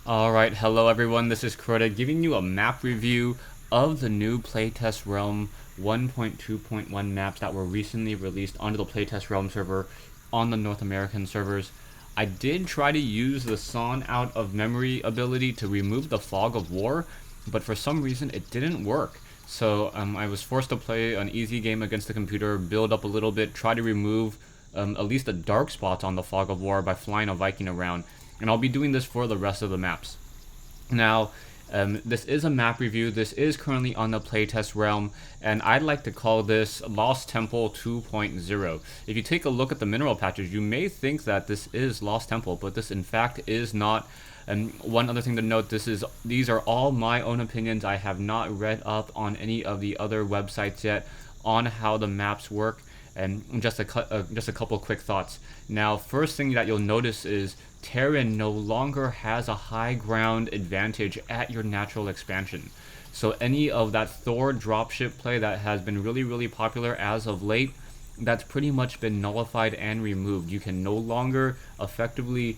Alright, hello everyone, this is Crota giving you a map review of the new Playtest Realm 1.2.1 maps that were recently released onto the Playtest Realm server on the North American servers. I did try to use the Sawn Out of Memory ability to remove the Fog of War, but for some reason it didn't work. So I was forced to play an easy game against the computer, build up a little bit, try to remove at least the dark spots on the Fog of War by flying a Viking around, and I'll be doing this for the rest of the maps. Now, this is a map review. This is currently on the playtest realm, and I'd like to call this Lost Temple 2.0. If you take a look at the mineral patches, you may think that this is Lost Temple, but this in fact is not. And one other thing to note, these are all my own opinions. I have not read up on any of the other websites yet on how the maps work. And just a couple quick thoughts. Now, first thing that you'll notice is Terran no longer has a high ground advantage at your natural expansion. So any of that Thor dropship play that has been really popular as of late, that's pretty much been nullified and removed. You can no longer effectively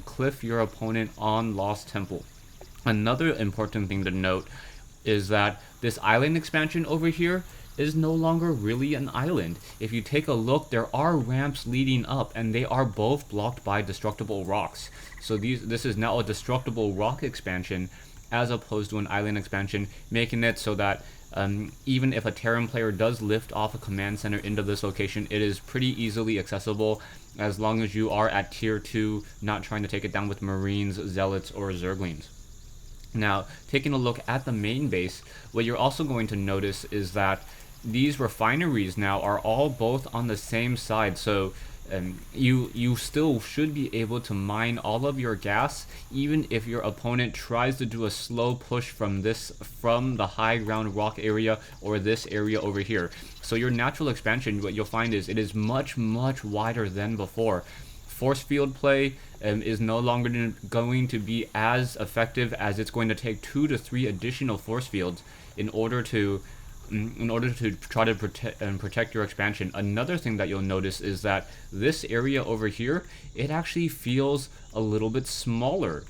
cliff your opponent on Lost Temple. Another important thing to note is that this island expansion over here is no longer really an island. If you take a look, there are ramps leading up, and they are both blocked by destructible rocks. So this is now a destructible rock expansion as opposed to an island expansion, making it so that even if a Terran player does lift off a command center into this location, it is pretty easily accessible as long as you are at tier 2, not trying to take it down with Marines, Zealots, or Zerglings. Now, taking a look at the main base, what you're also going to notice is that these refineries now are all both on the same side, so you still should be able to mine all of your gas, even if your opponent tries to do a slow push from the high ground rock area or this area over here. So your natural expansion, what you'll find is it is much wider than before. Force field play is no longer going to be as effective, as it's going to take 2 to 3 additional force fields in order to try to protect your expansion. Another thing that you'll notice is that this area over here, it actually feels a little bit smaller.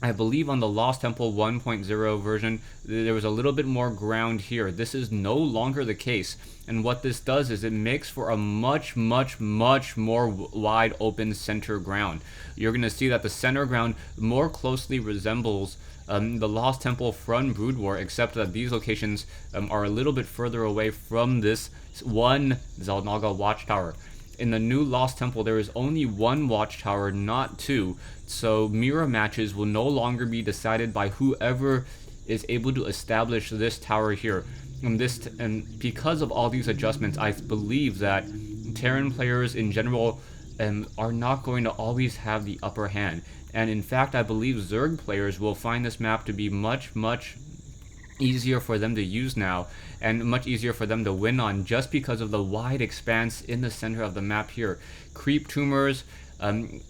I believe on the Lost Temple 1.0 version, there was a little bit more ground here. This is no longer the case. And what this does is it makes for a much more wide open center ground. You're going to see that the center ground more closely resembles the Lost Temple from Brood War, except that these locations are a little bit further away from this one Xel'Naga watchtower. In the new Lost Temple, there is only one watchtower, not two, so mirror matches will no longer be decided by whoever is able to establish this tower here. And because of all these adjustments, I believe that Terran players in general are not going to always have the upper hand. And in fact, I believe Zerg players will find this map to be much easier for them to use now, and much easier for them to win on, just because of the wide expanse in the center of the map here. Creep tumors are going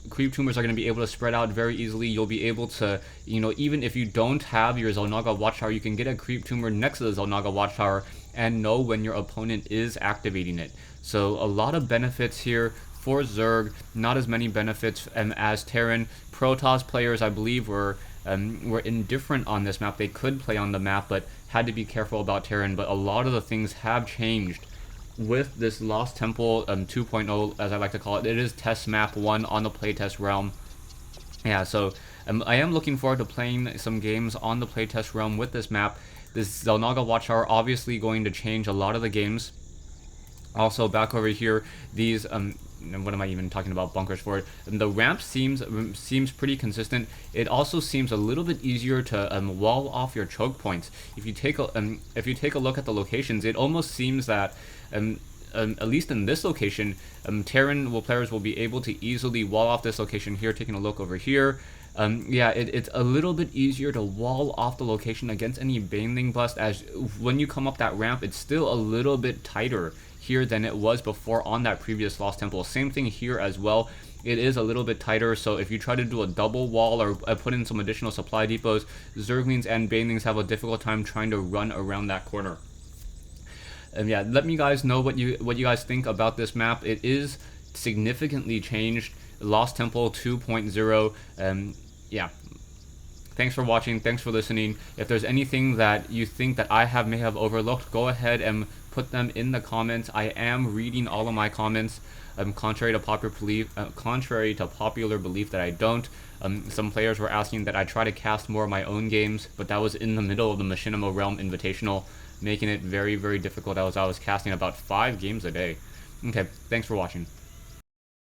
to be able to spread out very easily. You'll be able to, even if you don't have your Xel'Naga watchtower, you can get a creep tumor next to the Xel'Naga watchtower and know when your opponent is activating it. So a lot of benefits here for Zerg, not as many benefits as Terran. Protoss players, I believe, were indifferent on this map. They could play on the map, but had to be careful about Terran. But a lot of the things have changed with this Lost Temple 2.0, as I like to call it. It is test map 1 on the playtest realm. Yeah, so I am looking forward to playing some games on the playtest realm with this map. This Xel'Naga watchtower obviously going to change a lot of the games. Also, back over here, these what am I even talking about bunkers for? The ramp seems pretty consistent. It also seems a little bit easier to wall off your choke points. If you take a look at the locations, it almost seems that at least in this location, Terran players will be able to easily wall off this location here. Taking a look over here, yeah, it's a little bit easier to wall off the location against any Baneling bust, as when you come up that ramp, it's still a little bit tighter here than it was before on that previous Lost Temple. Same thing here as well. It is a little bit tighter, so if you try to do a double wall or put in some additional supply depots, Zerglings and Banelings have a difficult time trying to run around that corner. And yeah, let me guys know what you guys think about this map. It is significantly changed. Lost Temple 2.0. Yeah. Thanks for watching. Thanks for listening. If there's anything that you think that I may have overlooked, go ahead and put them in the comments. I am reading all of my comments. Contrary to popular belief that I don't. Some players were asking that I try to cast more of my own games, but that was in the middle of the Machinima Realm Invitational, making it very, very difficult as I was casting about 5 games a day. Okay, thanks for watching.